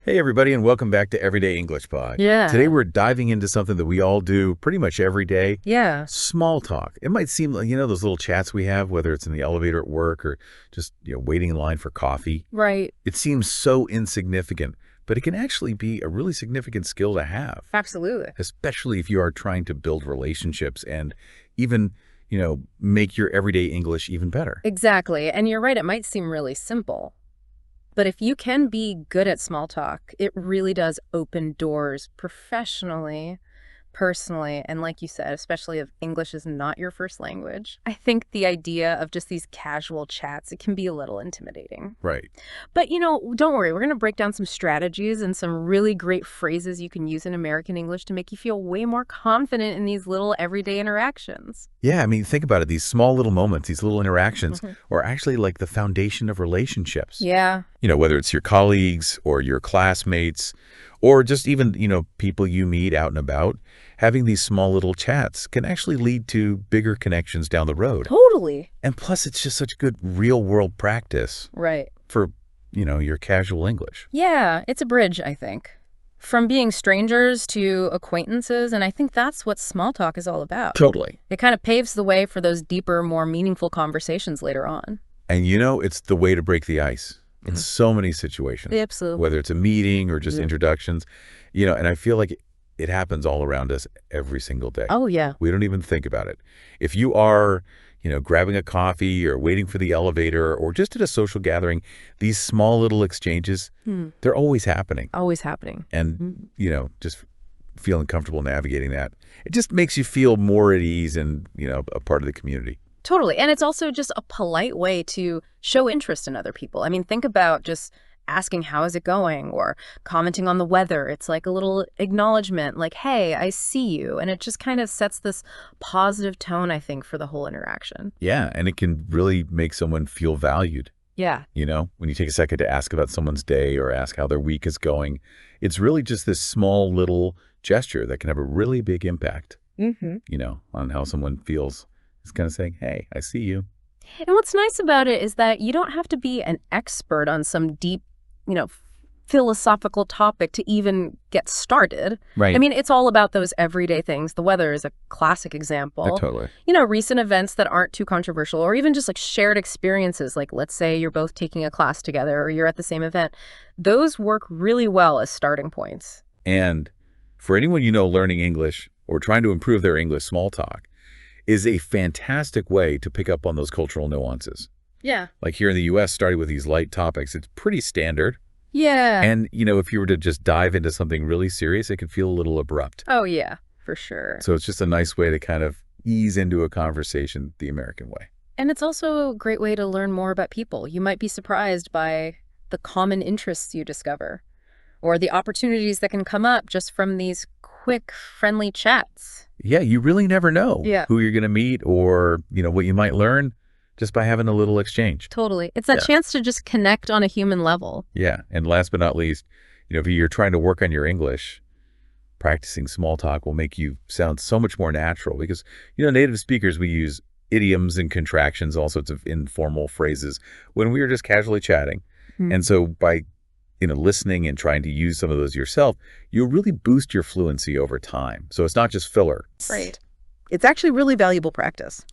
Hey everybody, and welcome back to Everyday English Pod. Yeah. Today we're diving into something that we all do pretty much every day. Yeah. Small talk. It might seem like, those little chats we have, whether it's in the elevator at work or just, waiting in line for coffee. Right. It seems so insignificant, but it can actually be a really significant skill to have. Absolutely. Especially if you are trying to build relationships and even, make your everyday English even better. Exactly. And you're right, it might seem really simple. But if you can be good at small talk, it really does open doors professionally, personally, and like you said, especially if English is not your first language. I think the idea of just these casual chats, it can be a little intimidating. Right. But, don't worry. We're going to break down some strategies and some really great phrases you can use in American English to make you feel way more confident in these little everyday interactions. Yeah, I mean, think about it. These small little moments, these little interactions are actually like the foundation of relationships. Yeah. Whether it's your colleagues or your classmates or just even, people you meet out and about, having these small little chats can actually lead to bigger connections down the road. Totally. And plus, it's just such good real world practice Right. for, your casual English. Yeah, it's a bridge, I think. From being strangers to acquaintances, and I think that's what small talk is all about. Totally. It kind of paves the way for those deeper, more meaningful conversations later on. And it's the way to break the ice in so many situations. Absolutely. Whether it's a meeting or just introductions, and I feel like it happens all around us every single day. Oh, yeah. We don't even think about it. If you are, grabbing a coffee or waiting for the elevator or just at a social gathering, these small little exchanges, they're always happening. Always happening. And, just feeling comfortable navigating that. It just makes you feel more at ease and, a part of the community. Totally. And it's also just a polite way to show interest in other people. I mean, think about just asking, how is it going? Or commenting on the weather. It's like a little acknowledgement, like, hey, I see you. And it just kind of sets this positive tone, I think, for the whole interaction. Yeah. And it can really make someone feel valued. Yeah. When you take a second to ask about someone's day or ask how their week is going, it's really just this small little gesture that can have a really big impact, on how someone feels. It's kind of saying, hey, I see you. And what's nice about it is that you don't have to be an expert on some deep, philosophical topic to even get started. Right. I mean, it's all about those everyday things. The weather is a classic example. Totally. Recent events that aren't too controversial, or even just like shared experiences. Like, let's say you're both taking a class together or you're at the same event. Those work really well as starting points. And for anyone learning English or trying to improve their English, small talk is a fantastic way to pick up on those cultural nuances. Yeah. Like here in the U.S., starting with these light topics, it's pretty standard. Yeah. And, if you were to just dive into something really serious, it could feel a little abrupt. Oh, yeah, for sure. So it's just a nice way to kind of ease into a conversation the American way. And it's also a great way to learn more about people. You might be surprised by the common interests you discover or the opportunities that can come up just from these quick, friendly chats. Yeah, you really never know Yeah. who you're going to meet or, what you might learn just by having a little exchange. Totally. It's that chance to just connect on a human level. Yeah. And last but not least, if you're trying to work on your English, practicing small talk will make you sound so much more natural because, native speakers, we use idioms and contractions, all sorts of informal phrases when we are just casually chatting. And so by listening and trying to use some of those yourself, you'll really boost your fluency over time. So it's not just filler. Right. It's actually really valuable practice.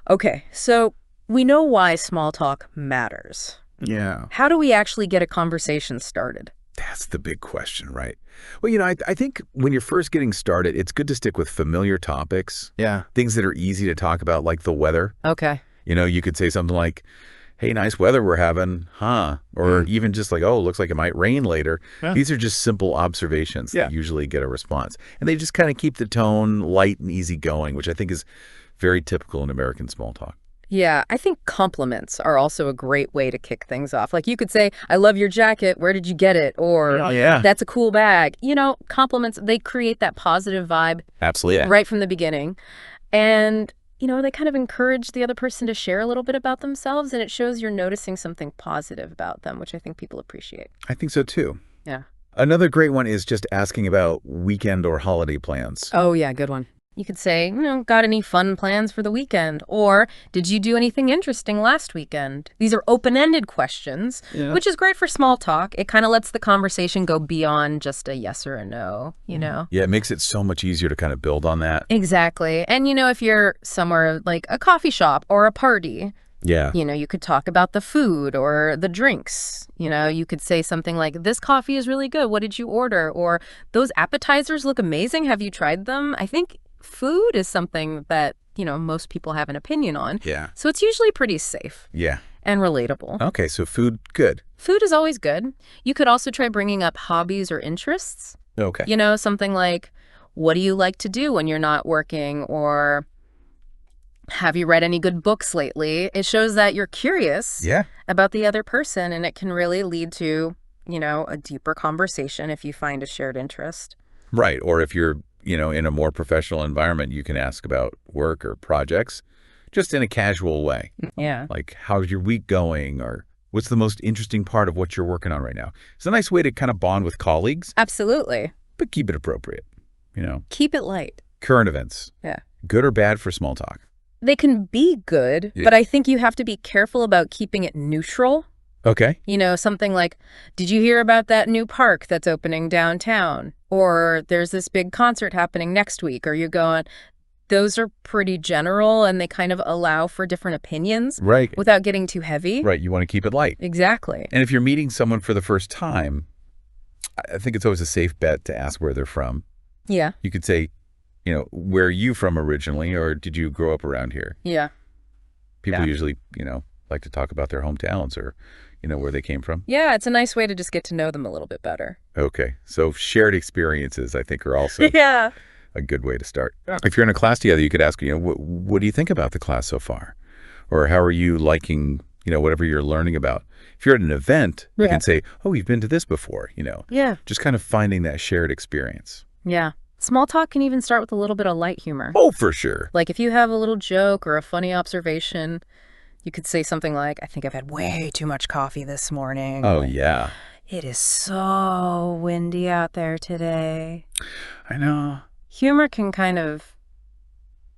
Okay, so we know why small talk matters. Yeah. How do we actually get a conversation started? That's the big question, right? Well, I think when you're first getting started, it's good to stick with familiar topics. Yeah. Things that are easy to talk about, like the weather. Okay. You could say something like, hey, nice weather we're having, huh? Or even just like, oh, looks like it might rain later. Yeah. These are just simple observations that usually get a response. And they just kind of keep the tone light and easy going, which I think is very typical in American small talk. Yeah, I think compliments are also a great way to kick things off. Like you could say, I love your jacket. Where did you get it? Or that's a cool bag. Compliments, they create that positive vibe. Absolutely. Right from the beginning. And they kind of encourage the other person to share a little bit about themselves, and it shows you're noticing something positive about them, which I think people appreciate. I think so, too. Yeah. Another great one is just asking about weekend or holiday plans. Oh, yeah, good one. You could say, got any fun plans for the weekend? Or did you do anything interesting last weekend? These are open-ended questions, Yeah. which is great for small talk. It kind of lets the conversation go beyond just a yes or a no, Yeah, it makes it so much easier to kind of build on that. Exactly. And, if you're somewhere like a coffee shop or a party, Yeah. you could talk about the food or the drinks. You could say something like, this coffee is really good. What did you order? Or those appetizers look amazing. Have you tried them? I think food is something that, most people have an opinion on. Yeah. So it's usually pretty safe Yeah. and relatable. Okay, so food, good. Food is always good. You could also try bringing up hobbies or interests. Okay. Something like, what do you like to do when you're not working? Or have you read any good books lately? It shows that you're curious about the other person, and it can really lead to, a deeper conversation if you find a shared interest. Right. Or if you're, in a more professional environment, you can ask about work or projects just in a casual way. Yeah. Like, how's your week going? Or what's the most interesting part of what you're working on right now? It's a nice way to kind of bond with colleagues. Absolutely. But keep it appropriate, Keep it light. Current events. Yeah. Good or bad for small talk? They can be good, but I think you have to be careful about keeping it neutral. Okay. Something like, did you hear about that new park that's opening downtown? Or there's this big concert happening next week. Or you're going, those are pretty general, and they kind of allow for different opinions. Right. Without getting too heavy. Right. You want to keep it light. Exactly. And if you're meeting someone for the first time, I think it's always a safe bet to ask where they're from. Yeah. You could say, where are you from originally, or did you grow up around here? Yeah. People usually, like to talk about their hometowns or, where they came from. Yeah, it's a nice way to just get to know them a little bit better. Okay. So shared experiences, I think, are also Yeah. a good way to start. If you're in a class together, you could ask, what do you think about the class so far? Or how are you liking, whatever you're learning about? If you're at an event, you can say, oh, you've been to this before, Yeah. Just kind of finding that shared experience. Yeah. Small talk can even start with a little bit of light humor. Oh, for sure. Like if you have a little joke or a funny observation, you could say something like, I think I've had way too much coffee this morning. Oh, yeah. It is so windy out there today. I know. Humor can kind of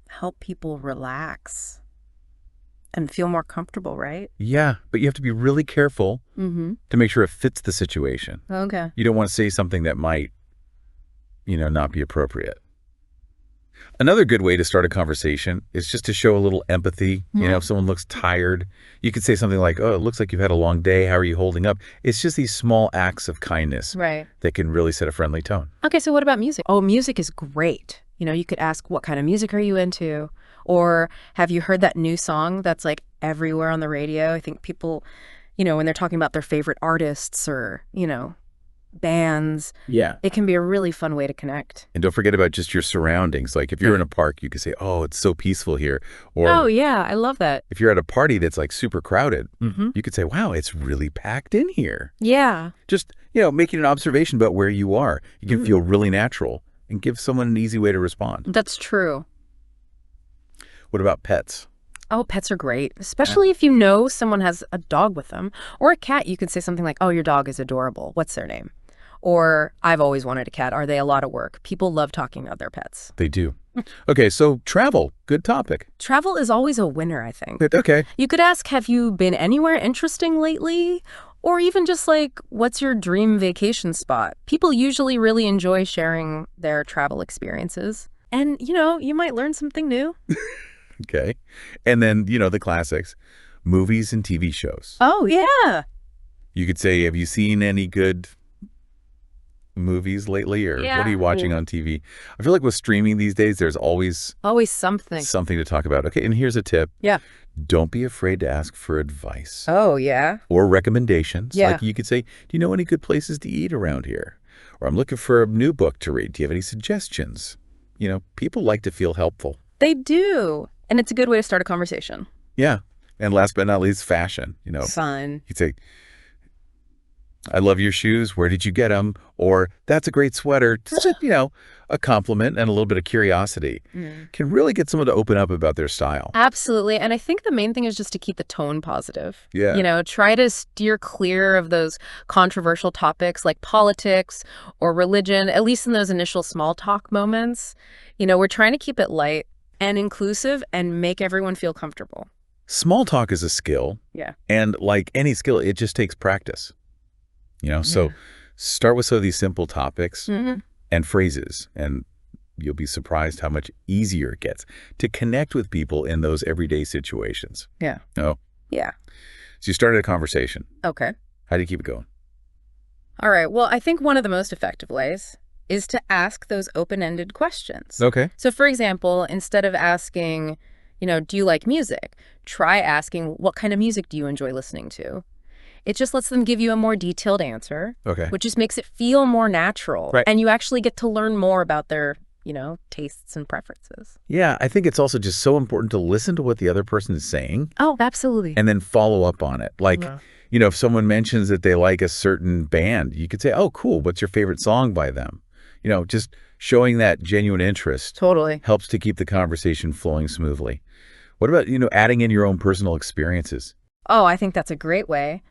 help people relax and feel more comfortable, right? Yeah, but you have to be really careful to make sure it fits the situation. Okay. You don't want to say something that might, not be appropriate. Another good way to start a conversation is just to show a little empathy. If someone looks tired, you could say something like, oh, it looks like you've had a long day. How are you holding up? It's just these small acts of kindness that can really set a friendly tone. Okay, so what about music? Oh, music is great. You could ask, what kind of music are you into? Or have you heard that new song that's like everywhere on the radio? I think people, when they're talking about their favorite artists or, bands. Yeah. It can be a really fun way to connect. And don't forget about just your surroundings. Like if you're in a park, you could say, oh, it's so peaceful here. Or oh, yeah, I love that. if you're at a party that's like super crowded, you could say, wow, it's really packed in here. Yeah. Just, making an observation about where you are. You can feel really natural and give someone an easy way to respond. That's true. What about pets? Oh, pets are great, especially if someone has a dog with them. Or a cat, you could say something like, oh, your dog is adorable. What's their name? Or I've always wanted a cat. Are they a lot of work? People love talking about their pets. They do. Okay, so travel, good topic. Travel is always a winner, I think. Okay. You could ask, have you been anywhere interesting lately? Or even just like, what's your dream vacation spot? People usually really enjoy sharing their travel experiences. And, you might learn something new. Okay. And then, the classics, movies and TV shows. Oh, yeah. You could say, have you seen any good movies lately, or what are you watching on TV? I feel like with streaming these days, there's always something to talk about. Okay, and here's a tip. Yeah. Don't be afraid to ask for advice. Oh, yeah. Or recommendations. Yeah. Like you could say, do you know any good places to eat around here? Or I'm looking for a new book to read. Do you have any suggestions? People like to feel helpful. They do. And it's a good way to start a conversation. Yeah. And last but not least, fashion. Fun. You'd say, I love your shoes. Where did you get them? Or that's a great sweater. Just, a compliment and a little bit of curiosity can really get someone to open up about their style. Absolutely. And I think the main thing is just to keep the tone positive. Yeah. Try to steer clear of those controversial topics like politics or religion, at least in those initial small talk moments. We're trying to keep it light and inclusive and make everyone feel comfortable. Small talk is a skill. Yeah. And like any skill, it just takes practice. So start with some of these simple topics and phrases, and you'll be surprised how much easier it gets to connect with people in those everyday situations. Yeah. Oh. Yeah. So you started a conversation. Okay. How do you keep it going? All right. Well, I think one of the most effective ways is to ask those open-ended questions. Okay. So, for example, instead of asking, do you like music? Try asking, what kind of music do you enjoy listening to? It just lets them give you a more detailed answer, which just makes it feel more natural. Right. And you actually get to learn more about their, tastes and preferences. Yeah, I think it's also just so important to listen to what the other person is saying. Oh, absolutely. And then follow up on it. Like, if someone mentions that they like a certain band, you could say, oh, cool, what's your favorite song by them? Just showing that genuine interest Totally helps to keep the conversation flowing smoothly. What about, adding in your own personal experiences? Oh, I think that's a great way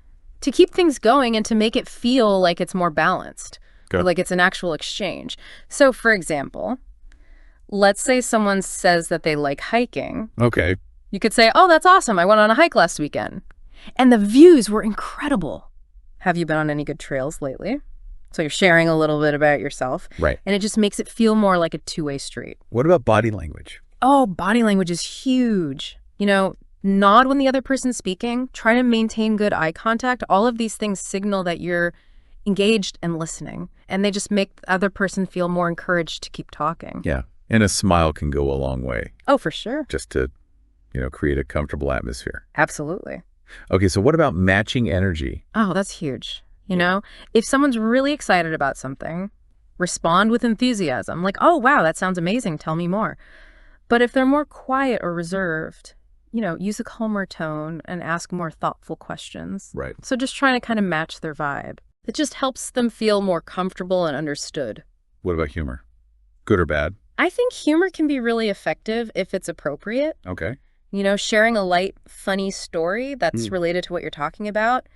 to keep things going and to make it feel like it's more balanced, like it's an actual exchange. So, for example, let's say someone says that they like hiking. Okay. You could say, oh, that's awesome. I went on a hike last weekend, and the views were incredible. Have you been on any good trails lately? So you're sharing a little bit about yourself. Right. And it just makes it feel more like a two-way street. What about body language? Oh, body language is huge. Nod when the other person's speaking, try to maintain good eye contact. All of these things signal that you're engaged and listening, and they just make the other person feel more encouraged to keep talking. Yeah. And a smile can go a long way. Oh, for sure. Just to, create a comfortable atmosphere. Absolutely. Okay, so what about matching energy? Oh, that's huge. If someone's really excited about something, respond with enthusiasm. Like, oh, wow, that sounds amazing. Tell me more. But if they're more quiet or reserved, use a calmer tone and ask more thoughtful questions. Right. So just trying to kind of match their vibe. It just helps them feel more comfortable and understood. What about humor? Good or bad? I think humor can be really effective if it's appropriate. Okay. Sharing a light, funny story that's related to what you're talking about,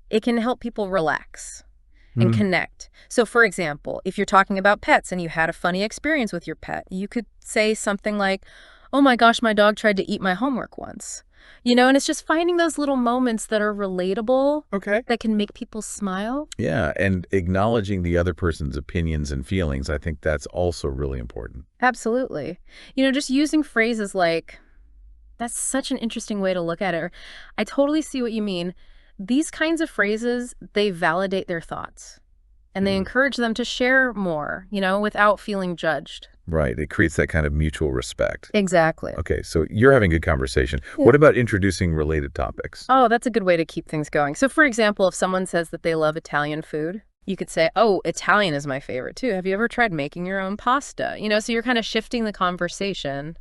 it can help people relax and connect. So, for example, if you're talking about pets and you had a funny experience with your pet, you could say something like, oh my gosh, my dog tried to eat my homework once. And it's just finding those little moments that are relatable, that can make people smile. Yeah, and acknowledging the other person's opinions and feelings, I think that's also really important. Absolutely. Just using phrases like, that's such an interesting way to look at it, or I totally see what you mean. These kinds of phrases, they validate their thoughts, and they encourage them to share more, without feeling judged. Right. It creates that kind of mutual respect. Exactly. Okay, so you're having a good conversation. Yeah. What about introducing related topics? Oh, that's a good way to keep things going. So, for example, if someone says that they love Italian food, you could say, oh, Italian is my favorite too. Have you ever tried making your own pasta? So you're kind of shifting the conversation.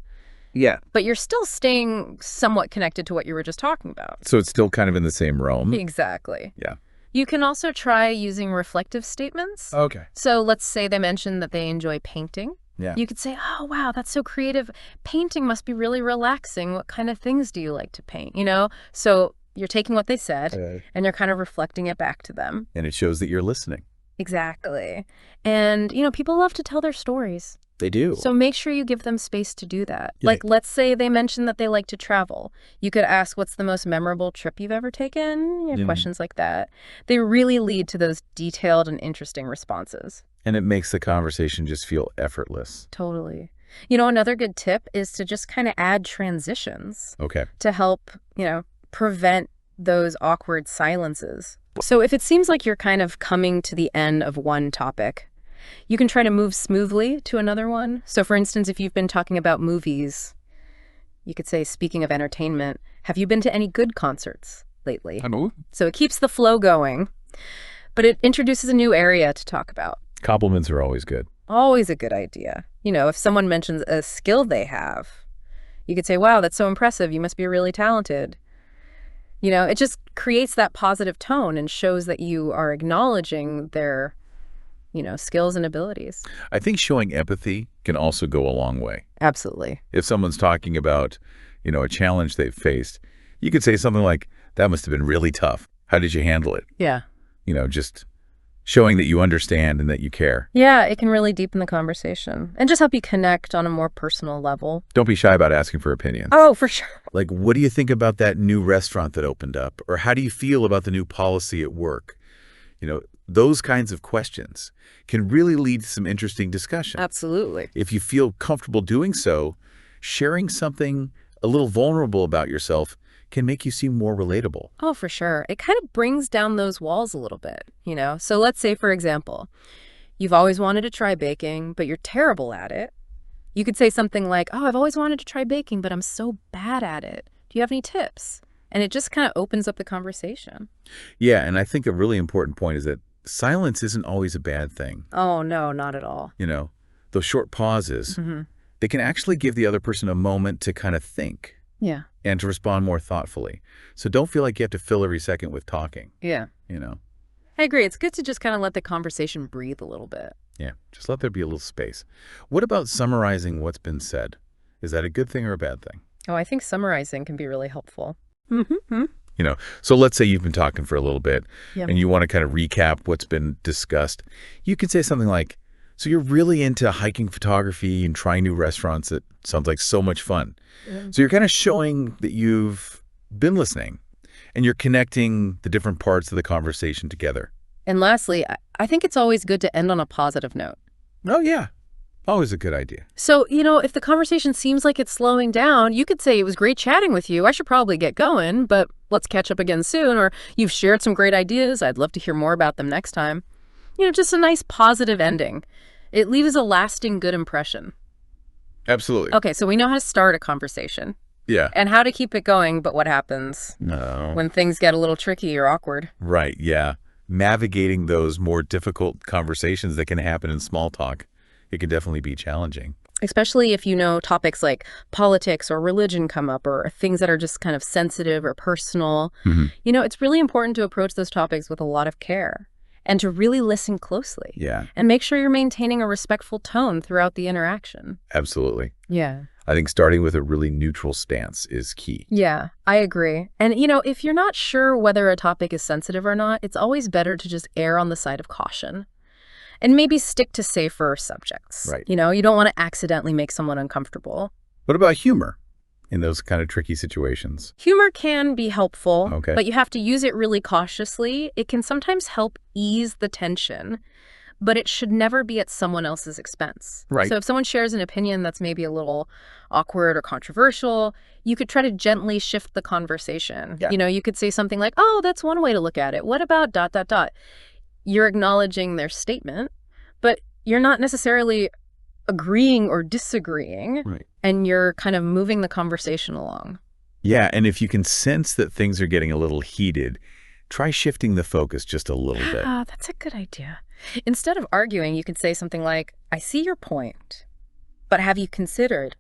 Yeah. But you're still staying somewhat connected to what you were just talking about. So it's still kind of in the same realm? Exactly. Yeah. You can also try using reflective statements. Okay. So let's say they mentioned that they enjoy painting. Yeah. You could say, oh, wow, that's so creative. Painting must be really relaxing. What kind of things do you like to paint? So you're taking what they said and you're kind of reflecting it back to them. And it shows that you're listening. Exactly. And, people love to tell their stories. They do. So make sure you give them space to do that. Yeah. Like, let's say they mention that they like to travel. You could ask, what's the most memorable trip you've ever taken? Questions like that. They really lead to those detailed and interesting responses. And it makes the conversation just feel effortless. Totally. Another good tip is to just kind of add transitions. Okay. To help, prevent those awkward silences. So if it seems like you're kind of coming to the end of one topic, you can try to move smoothly to another one. So for instance, if you've been talking about movies, you could say, speaking of entertainment, have you been to any good concerts lately? Hello. So it keeps the flow going, but it introduces a new area to talk about. Compliments are always good. Always a good idea. If someone mentions a skill they have, you could say, wow, that's so impressive. You must be really talented. It just creates that positive tone and shows that you are acknowledging their, skills and abilities. I think showing empathy can also go a long way. Absolutely. If someone's talking about, a challenge they've faced, you could say something like, that must have been really tough. How did you handle it? Yeah. Just showing that you understand and that you care. Yeah, it can really deepen the conversation and just help you connect on a more personal level. Don't be shy about asking for opinions. Oh, for sure. Like, what do you think about that new restaurant that opened up? Or how do you feel about the new policy at work? Those kinds of questions can really lead to some interesting discussion. Absolutely. If you feel comfortable doing so, sharing something a little vulnerable about yourself can make you seem more relatable. Oh, for sure. It kind of brings down those walls a little bit. So let's say, for example, you've always wanted to try baking, but you're terrible at it. You could say something like, oh, I've always wanted to try baking, but I'm so bad at it. Do you have any tips? And it just kind of opens up the conversation. Yeah, and I think a really important point is that silence isn't always a bad thing. Oh, no, not at all. Those short pauses, they can actually give the other person a moment to kind of think. Yeah. And to respond more thoughtfully. So don't feel like you have to fill every second with talking. Yeah. I agree. It's good to just kind of let the conversation breathe a little bit. Yeah, just let there be a little space. What about summarizing what's been said? Is that a good thing or a bad thing? Oh, I think summarizing can be really helpful. So let's say you've been talking for a little bit Yep. and you want to kind of recap what's been discussed. You could say something like, so you're really into hiking photography and trying new restaurants. That sounds like so much fun. Yeah. So you're kind of showing that you've been listening and you're connecting the different parts of the conversation together. And lastly, I think it's always good to end on a positive note. Oh, yeah. Always a good idea. So, if the conversation seems like it's slowing down, you could say, it was great chatting with you. I should probably get going, but let's catch up again soon. Or you've shared some great ideas. I'd love to hear more about them next time. Just a nice positive ending. It leaves a lasting good impression. Absolutely. Okay, so we know how to start a conversation. Yeah. And how to keep it going, but what happens No. when things get a little tricky or awkward? Right, yeah. Navigating those more difficult conversations that can happen in small talk, it can definitely be challenging. Especially if topics like politics or religion come up, or things that are just kind of sensitive or personal. It's really important to approach those topics with a lot of care and to really listen closely. Yeah, And make sure you're maintaining a respectful tone throughout the interaction. absolutely. Yeah. I think starting with a really neutral stance is key. Yeah, I agree. And, if you're not sure whether a topic is sensitive or not, it's always better to just err on the side of caution. And maybe stick to safer subjects. Right. You don't want to accidentally make someone uncomfortable. What about humor in those kind of tricky situations? Humor can be helpful, Okay. but you have to use it really cautiously. It can sometimes help ease the tension, but it should never be at someone else's expense. Right. So if someone shares an opinion that's maybe a little awkward or controversial, you could try to gently shift the conversation. Yeah. You could say something like, oh, that's one way to look at it. What about ... You're acknowledging their statement, but you're not necessarily agreeing or disagreeing, Right. and you're kind of moving the conversation along. Yeah, and if you can sense that things are getting a little heated, try shifting the focus just a little bit. Ah, that's a good idea. Instead of arguing, you could say something like, I see your point, but have you considered ...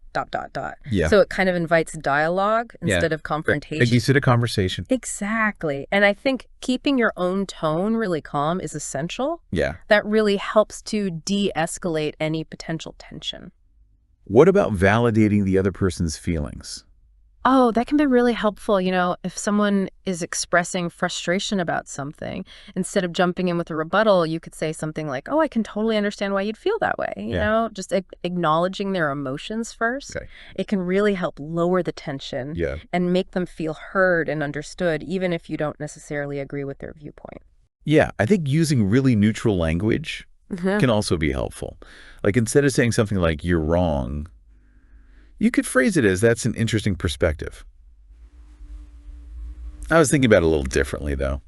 Yeah. So it kind of invites dialogue Yeah. instead of Like confrontation. you said, a conversation. Exactly. And I think keeping your own tone really calm is essential. Yeah. That really helps to de-escalate any potential tension. What about validating the other person's feelings? Oh, that can be really helpful. If someone is expressing frustration about something, instead of jumping in with a rebuttal, you could say something like, oh, I can totally understand why you'd feel that way. Just acknowledging their emotions first. Okay. It can really help lower the tension Yeah. and make them feel heard and understood, even if you don't necessarily agree with their viewpoint. Yeah, I think using really neutral language can also be helpful. Like instead of saying something like, you're wrong, you could phrase it as, that's an interesting perspective. I was thinking about it a little differently, though.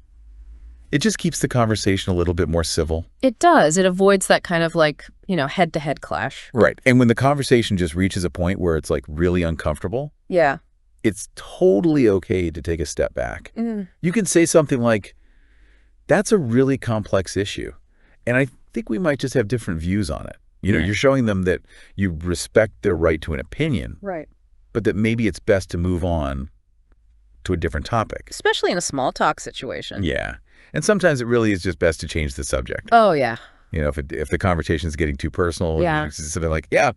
It just keeps the conversation a little bit more civil. It does. It avoids that kind of head-to-head clash. Right. And when the conversation just reaches a point where it's really uncomfortable, Yeah. it's totally okay to take a step back. Mm. You can say something like, that's a really complex issue, and I think we might just have different views on it. You're showing them that you respect their right to an opinion, Right. but that maybe it's best to move on to a different topic. Especially in a small talk situation. Yeah. And sometimes it really is just best to change the subject. Oh, yeah. If the conversation is getting too personal, Yeah. something like, yeah.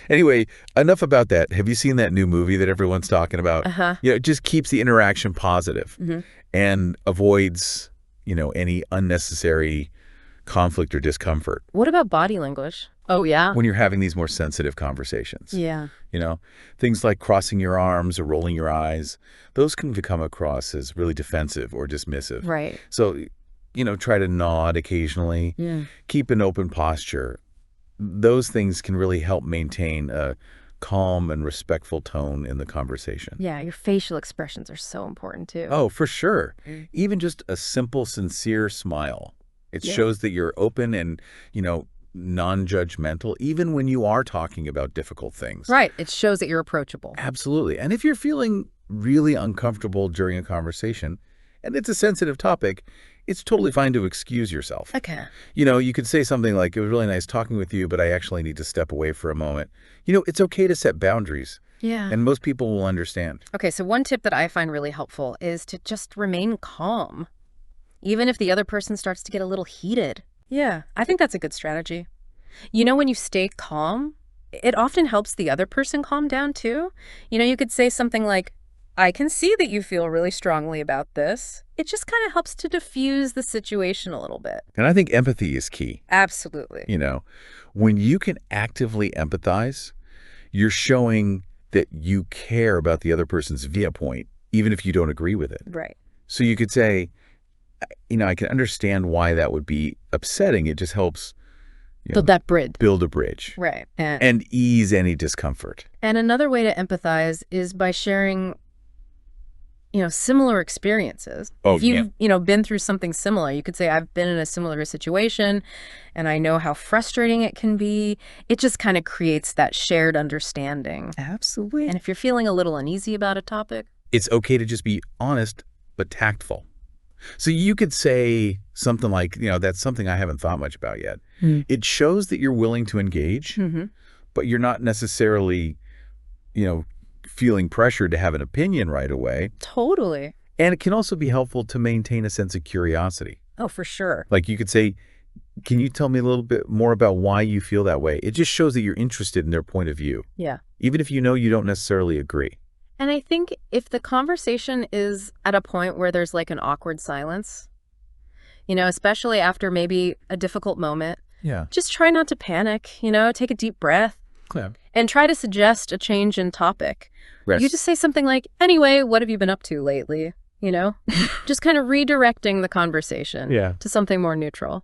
Anyway, enough about that. Have you seen that new movie that everyone's talking about? Uh-huh. It just keeps the interaction positive and avoids, any unnecessary conflict or discomfort What about body language? Oh, yeah. when you're having these more sensitive conversations. Yeah. Things like crossing your arms or rolling your eyes, those can come across as really defensive or dismissive. Right. So, try to nod occasionally, keep an open posture. Those things can really help maintain a calm and respectful tone in the conversation. Yeah, your facial expressions are so important too. Oh, for sure. Even just a simple, sincere smile. It shows that you're open and, non-judgmental, even when you are talking about difficult things. Right. It shows that you're approachable. Absolutely. And if you're feeling really uncomfortable during a conversation, and it's a sensitive topic, it's totally fine to excuse yourself. Okay. You could say something like, it was really nice talking with you, but I actually need to step away for a moment. It's okay to set boundaries. Yeah. And most people will understand. Okay, so one tip that I find really helpful is to just remain calm, even if the other person starts to get a little heated. Yeah, I think that's a good strategy. When you stay calm, it often helps the other person calm down too. You could say something like, I can see that you feel really strongly about this. It just kind of helps to diffuse the situation a little bit. And I think empathy is key. Absolutely. When you can actively empathize, you're showing that you care about the other person's viewpoint, even if you don't agree with it. Right. So you could say, I can understand why that would be upsetting. It just helps build a bridge. Right. And ease any discomfort. And another way to empathize is by sharing similar experiences. Oh, if you've, been through something similar, you could say, I've been in a similar situation and I know how frustrating it can be. It just kind of creates that shared understanding. Absolutely. And if you're feeling a little uneasy about a topic, it's okay to just be honest, but tactful. So you could say something like, that's something I haven't thought much about yet. It shows that you're willing to engage, but you're not necessarily, feeling pressured to have an opinion right away. Totally. And it can also be helpful to maintain a sense of curiosity. Oh, for sure. Like you could say, can you tell me a little bit more about why you feel that way? It just shows that you're interested in their point of view. Yeah. Even if you don't necessarily agree. And I think if the conversation is at a point where there's like an awkward silence, especially after maybe a difficult moment, just try not to panic, take a deep breath. Yeah. And try to suggest a change in topic. Rest. You just say something like, anyway, what have you been up to lately? Just kind of redirecting the conversation to something more neutral.